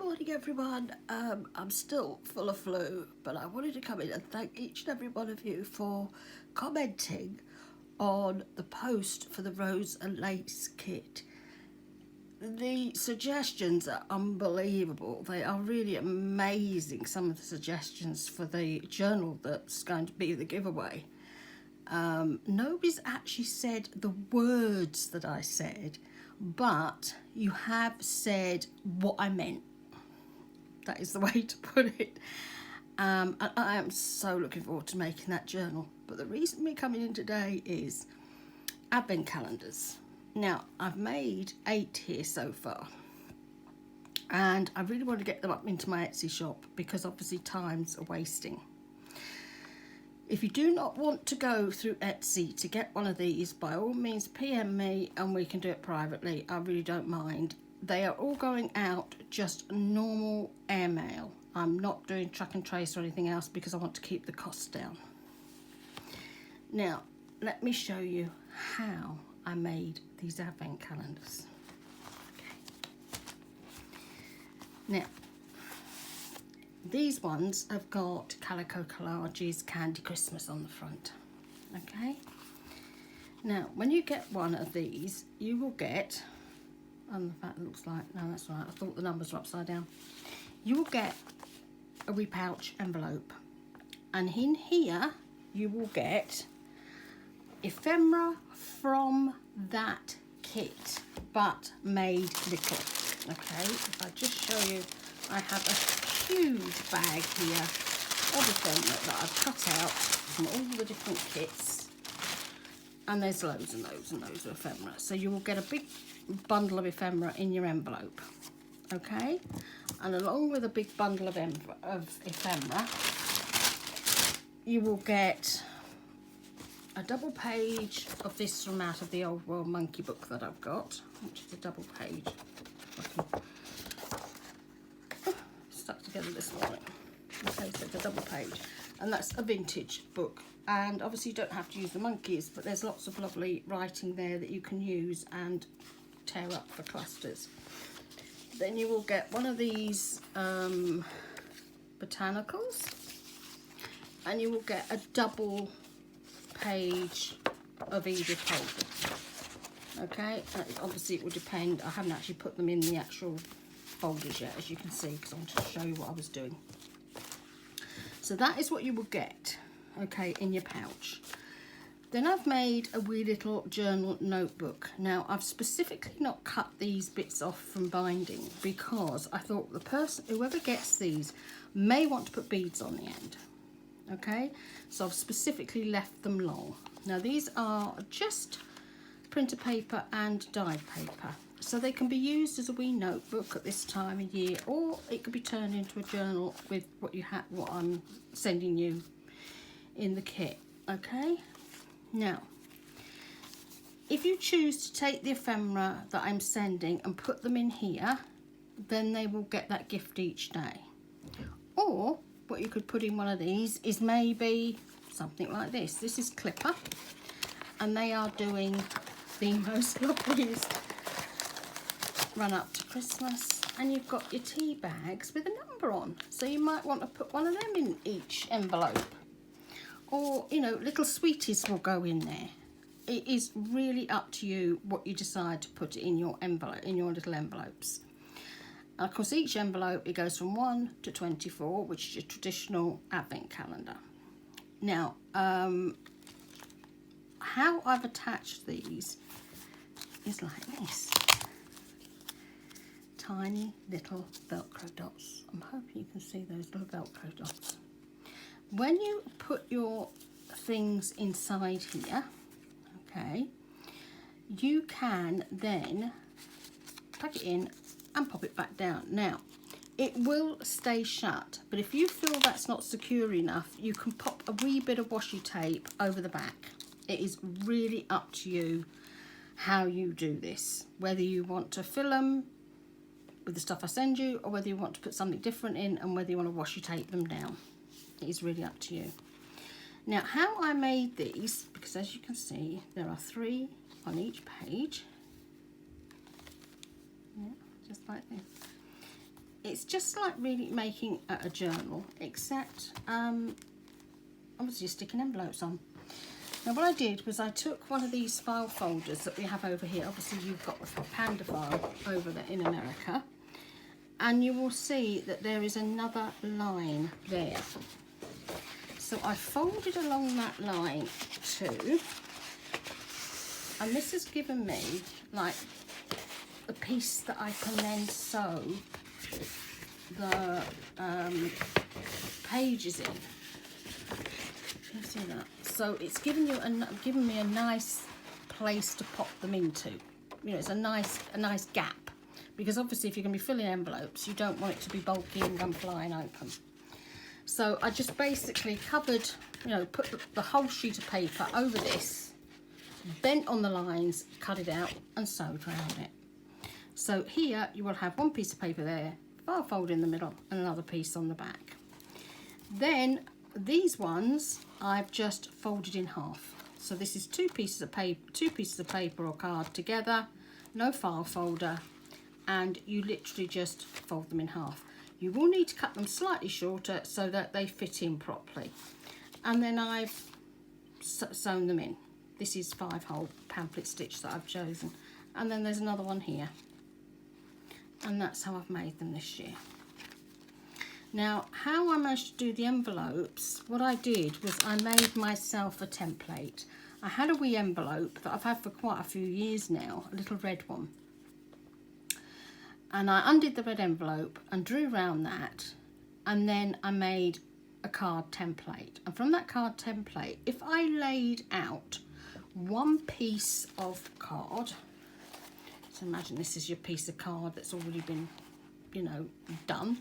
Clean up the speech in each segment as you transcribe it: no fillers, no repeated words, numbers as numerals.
morning everyone. I'm still full of flu, but I wanted to come in and thank each and every one of you for commenting on the post for the Rose and Lace kit. The suggestions are unbelievable. They are really amazing, some of the suggestions for the journal that's going to be the giveaway. Nobody's actually said the words that I said, but you have said what I meant. That is the way to put it. And I am so looking forward to making that journal. But the reason we're coming in today is advent calendars. Now, I've made 8 here so far, and I really want to get them up into my Etsy shop because obviously times are wasting. If you do not want to go through Etsy to get one of these, by all means PM me and we can do it privately. I really don't mind. They are all going out just normal airmail. I'm not doing track and trace or anything else because I want to keep the costs down. Now, let me show you how I made these advent calendars. Okay. Now, these ones have got calico collages, Candy Christmas on the front. Okay. Now, when you get one of these, you will get, and the fact it looks like, no, that's right, I thought the numbers were upside down. You will get a wee pouch envelope, and in here you will get ephemera from that kit, but made little. Okay, if I just show you, I have a huge bag here of ephemera that I've cut out from all the different kits, and there's loads and loads and loads of ephemera. So you will get a big bundle of ephemera in your envelope. Okay, and along with a big bundle of ephemera, you will get a double page of this from out of the Old World Monkey book that I've got, which is a double page. Stuck together this morning. Okay, so it's a double page, and that's a vintage book. And obviously you don't have to use the monkeys, but there's lots of lovely writing there that you can use and tear up for clusters. Then you will get one of these botanicals, and you will get a double page of Edith Holden. Okay, obviously it will depend. I haven't actually put them in the actual folders yet, as you can see, because I wanted to show you what I was doing. So that is what you will get, okay, in your pouch. Then I've made a wee little journal notebook. Now, I've specifically not cut these bits off from binding because I thought the person, whoever gets these, may want to put beads on the end. Okay, so I've specifically left them long. Now, these are just printer paper and dyed paper, so they can be used as a wee notebook at this time of year, or it could be turned into a journal with what I'm sending you in the kit. Okay. Now, if you choose to take the ephemera that I'm sending and put them in here, then they will get that gift each day. Or what you could put in one of these is maybe something like this. This is Clipper, and they are doing the most loveliest run up to Christmas, and you've got your tea bags with a number on, so you might want to put one of them in each envelope. Or, you know, little sweeties will go in there. It is really up to you what you decide to put in your envelope, in your little envelopes. And of course, each envelope, it goes from 1 to 24, which is your traditional advent calendar. Now, how I've attached these is like this. Tiny little Velcro dots. I'm hoping you can see those little Velcro dots. When you put your things inside here, okay, you can then plug it in and pop it back down. Now, it will stay shut, but if you feel that's not secure enough, you can pop a wee bit of washi tape over the back. It is really up to you how you do this, whether you want to fill them with the stuff I send you, or whether you want to put something different in, and whether you want to washi tape them down. It is really up to you. Now, how I made these, because as you can see, there are 3 on each page. Yeah, just like this. it's just like really making a journal, except obviously sticking envelopes on. Now what I did was I took one of these file folders that we have over here. Obviously you've got the Panda file over there in America, and you will see that there is another line there. So I folded along that line too, and this has given me like a piece that I can then sew the pages in. Can you see that? So it's given me a nice place to pop them into. You know, it's a nice gap, because obviously if you're going to be filling envelopes, you don't want it to be bulky and come flying open. So I just basically covered, you know, put the whole sheet of paper over this, bent on the lines, cut it out and sewed around it. So here you will have one piece of paper there, file fold in the middle, and another piece on the back. Then these ones I've just folded in half. So this is two pieces of paper or card together, no file folder, and you literally just fold them in half. You will need to cut them slightly shorter so that they fit in properly. And then I've sewn them in. This is 5-hole pamphlet stitch that I've chosen. And then there's another one here. And that's how I've made them this year. Now, how I managed to do the envelopes, what I did was I made myself a template. I had a wee envelope that I've had for quite a few years now, a little red one. And I undid the red envelope and drew around that, and then I made a card template. And from that card template, if I laid out one piece of card, so imagine this is your piece of card that's already been, you know, done.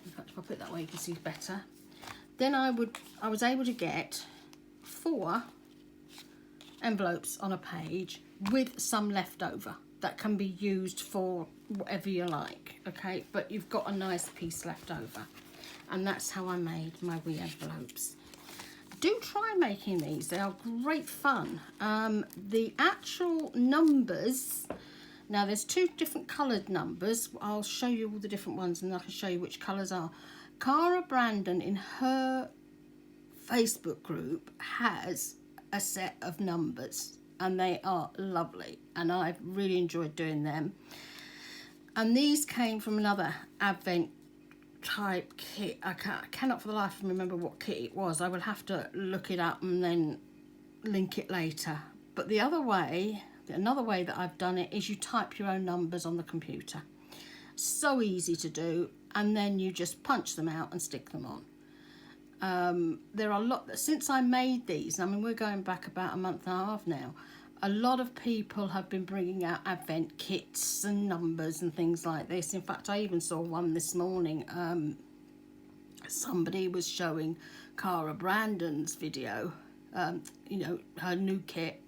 In fact, if I put it that way, you can see better. Then I was able to get 4 envelopes on a page with some left over that can be used for whatever you like, okay? But you've got a nice piece left over. And that's how I made my wee envelopes. Do try making these, they are great fun. The actual numbers, now there's 2 different coloured numbers. I'll show you all the different ones and I can show you which colours are. Cara Brandon in her Facebook group has a set of numbers, and they are lovely, and I've really enjoyed doing them. And these came from another Advent type kit. I cannot for the life of me remember what kit it was. I will have to look it up and then link it later. But another way that I've done it is you type your own numbers on the computer. So easy to do, and then you just punch them out and stick them on. There are a lot, since I made these, I mean we're going back about a month and a half now, a lot of people have been bringing out Advent kits and numbers and things like this. In fact, I even saw one this morning. Somebody was showing Cara Brandon's video, you know, her new kit,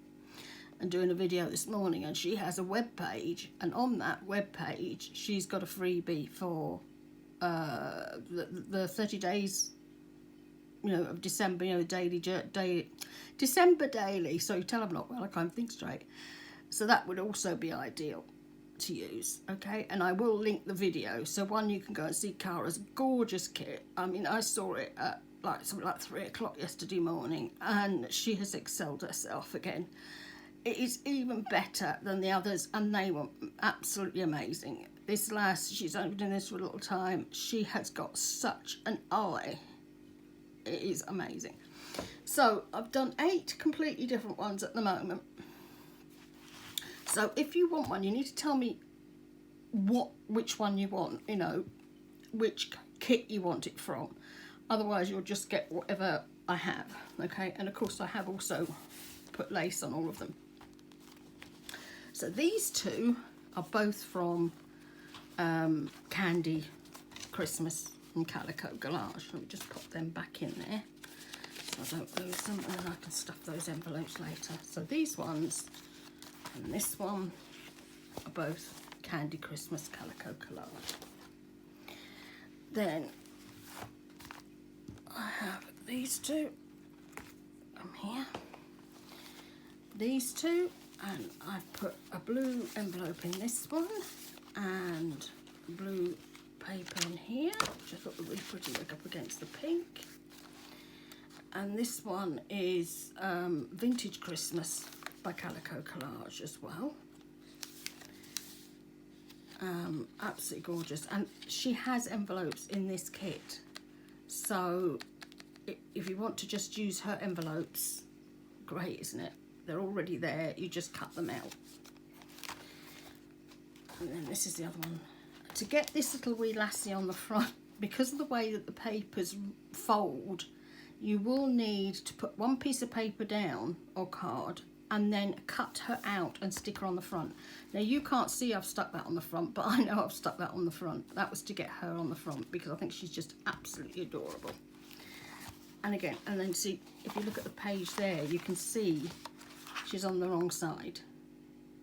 and doing a video this morning, and she has a web page, and on that web page she's got a freebie for the 30 days, you know, of December, you know, December daily. So you tell I'm not well, I can't think straight. So that would also be ideal to use, okay? And I will link the video, so one, you can go and see Cara's gorgeous kit. I mean, I saw it at something like 3 o'clock yesterday morning, and she has excelled herself again. It is even better than the others, and they were absolutely amazing. This lass, she's only been doing this for a little time. She has got such an eye. It is amazing. So I've done 8 completely different ones at the moment. So if you want one, you need to tell me which one you want, you know, which kit you want it from. Otherwise you'll just get whatever I have, okay? And of course I have also put lace on all of them. So these 2 are both from Candy Christmas and Calico Collage. Let me just pop them back in there so I don't lose them, and then I can stuff those envelopes later. So these ones and this one are both Candy Christmas Calico Collage. Then I have these 2 here, these 2, and I've put a blue envelope in this one and blue paper in here, which I thought would really pretty like up against the pink. And this one is Vintage Christmas by Calico Collage as well. Absolutely gorgeous. And she has envelopes in this kit. So if you want to just use her envelopes, great, isn't it? They're already there, you just cut them out. And then this is the other one. To get this little wee lassie on the front, because of the way that the papers fold, you will need to put one piece of paper down or card and then cut her out and stick her on the front. Now you can't see I've stuck that on the front, but I know I've stuck that on the front. That was to get her on the front because I think she's just absolutely adorable. And again, and then see, if you look at the page there, you can see she's on the wrong side.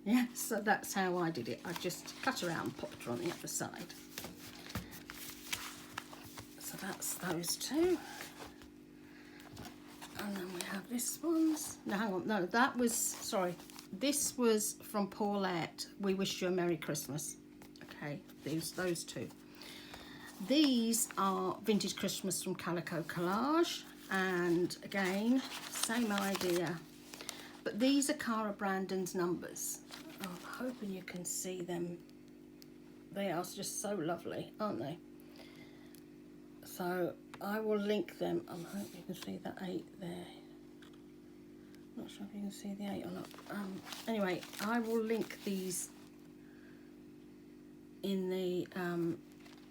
Yeah, so that's how I did it. I just cut her out and popped her on the other side. So that's those two. And then we have this one's. No, hang on. No, that was, sorry. This was from Paulette. We Wish You a Merry Christmas. Okay, those two. These are Vintage Christmas from Calico Collage. And again, same idea. But these are Cara Brandon's numbers. Oh, I'm hoping you can see them. They are just so lovely, aren't they? So I will link them. I hope you can see the 8 there. Not sure if you can see the 8 or not. Anyway, I will link these in the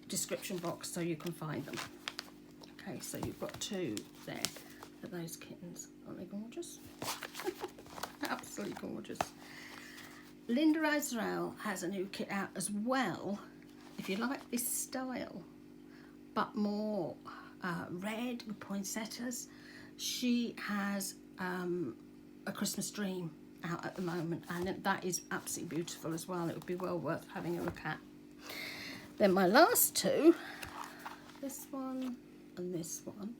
description box so you can find them. Okay, so you've got 2 there for those kittens. Aren't they gorgeous? Absolutely gorgeous. Linda Azrael has a new kit out as well, if you like this style, but more red with poinsettias. She has a Christmas Dream out at the moment, and that is absolutely beautiful as well. It would be well worth having a look at. Then my last 2, this one and this one,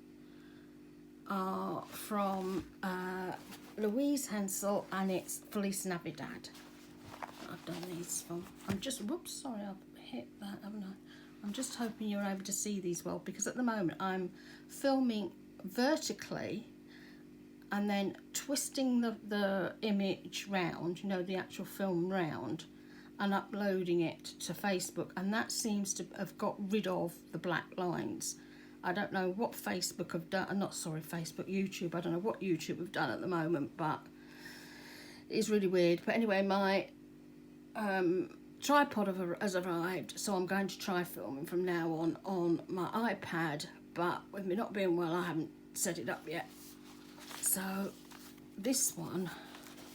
are from Louise Hensel, and it's Feliz Navidad. I've done these from. I'm just, whoops, sorry, I've hit that, haven't I? I'm just hoping you're able to see these well, because at the moment I'm filming vertically and then twisting the image round, you know, the actual film round, and uploading it to Facebook, and that seems to have got rid of the black lines. I don't know what Facebook have done, not sorry, Facebook, YouTube, I don't know what YouTube have done at the moment, but it's really weird. But anyway, my tripod has arrived, so I'm going to try filming from now on my iPad, but with me not being well, I haven't set it up yet. So this one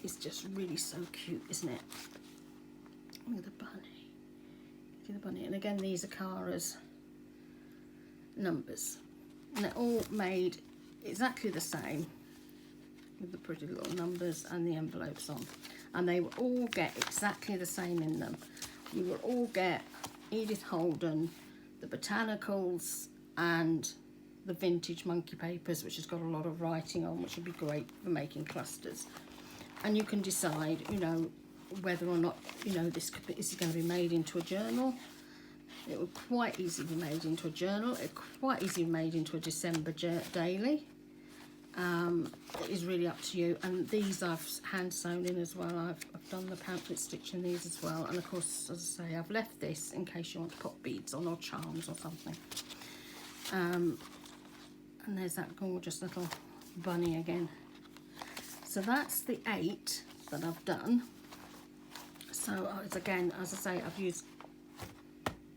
is just really so cute, isn't it? Look at the bunny. Look at the bunny. And again, these are Cara's numbers, and they're all made exactly the same with the pretty little numbers and the envelopes on, and they will all get exactly the same in them. You will all get Edith Holden, the botanicals, and the vintage monkey papers, which has got a lot of writing on, which would be great for making clusters. And you can decide, you know, whether or not, you know, this is going to be made into a journal. It would quite easily be made into a journal. It quite easily be made into a December daily. It is really up to you. And these I've hand sewn in as well. I've done the pamphlet stitch in these as well. And of course, as I say, I've left this in case you want to put beads on or charms or something. And there's that gorgeous little bunny again. So that's the 8 that I've done. So it's again, as I say, I've used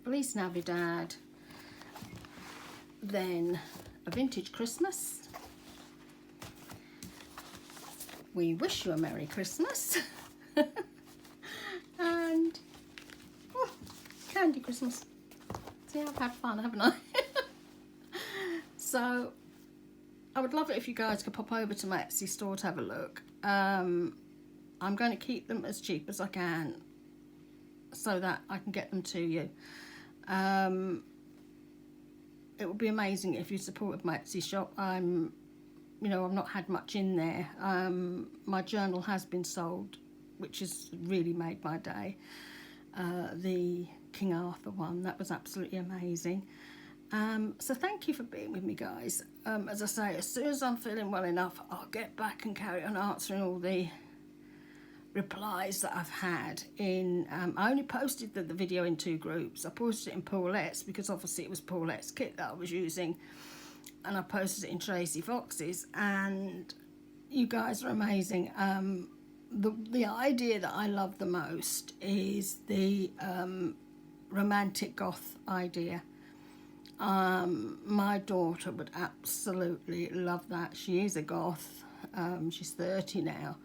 Feliz Navidad, then a Vintage Christmas, We Wish You a Merry Christmas, and oh, Candy Christmas. See, I've had fun, haven't I? So I would love it if you guys could pop over to my Etsy store to have a look. I'm going to keep them as cheap as I can so that I can get them to you. It would be amazing if you supported my Etsy shop. You know, I've not had much in there. My journal has been sold, which has really made my day. The King Arthur one. That was absolutely amazing. So thank you for being with me, guys. As I say, as soon as I'm feeling well enough, I'll get back and carry on answering all the replies that I've had in I only posted the video in 2 groups. I posted it in Paulette's because obviously it was Paulette's kit that I was using, and I posted it in Tracy Fox's, and you guys are amazing. The idea that I love the most is the romantic goth idea. My daughter would absolutely love that. She is a goth. She's 30 now,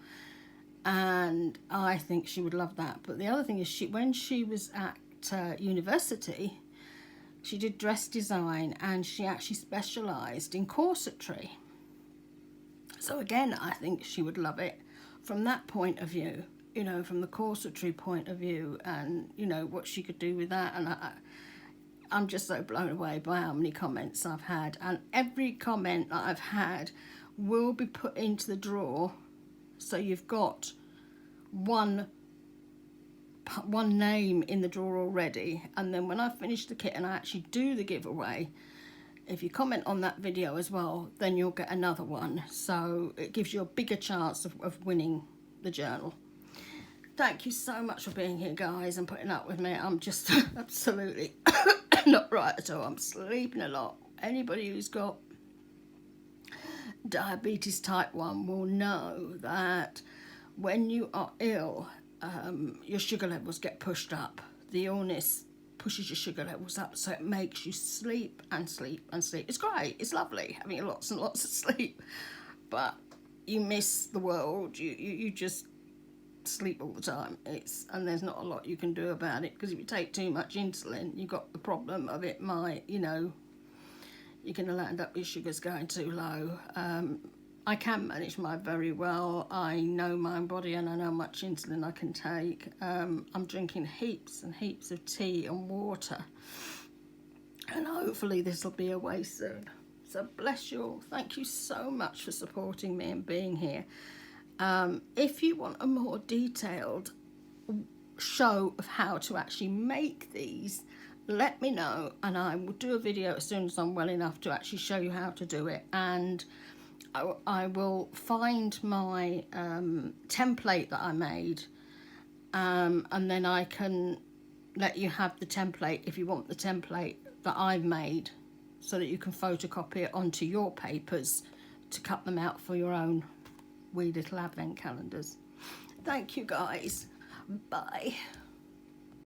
and I think she would love that. But the other thing is, when she was at university, she did dress design, and she actually specialised in corsetry. So again, I think she would love it from that point of view, you know, from the corsetry point of view, and you know what she could do with that. And I'm just so blown away by how many comments I've had, and every comment that I've had will be put into the drawer, so you've got one name in the drawer already. And then when I finish the kit and I actually do the giveaway, if you comment on that video as well, then you'll get another one, so it gives you a bigger chance of winning the journal. Thank you so much for being here, guys, and putting up with me. I'm just absolutely not right at all. I'm sleeping a lot. Anybody who's got diabetes type 1 will know that when you are ill, your sugar levels get pushed up. The illness pushes your sugar levels up, so it makes you sleep and sleep and sleep. It's great, it's lovely having lots and lots of sleep, but you miss the world. You just sleep all the time. And there's not a lot you can do about it, because if you take too much insulin, you've got the problem of it might, you know, you're going to land up your sugars going too low. I can manage mine very well. I know my body and I know how much insulin I can take. I'm drinking heaps and heaps of tea and water, and hopefully this will be away soon. So bless you all. Thank you so much for supporting me and being here. If you want a more detailed show of how to actually make these, let me know, and I will do a video as soon as I'm well enough to actually show you how to do it. And I will find my template that I made, and then I can let you have the template if you want the template that I've made, so that you can photocopy it onto your papers to cut them out for your own wee little advent calendars. Thank you, guys. Bye.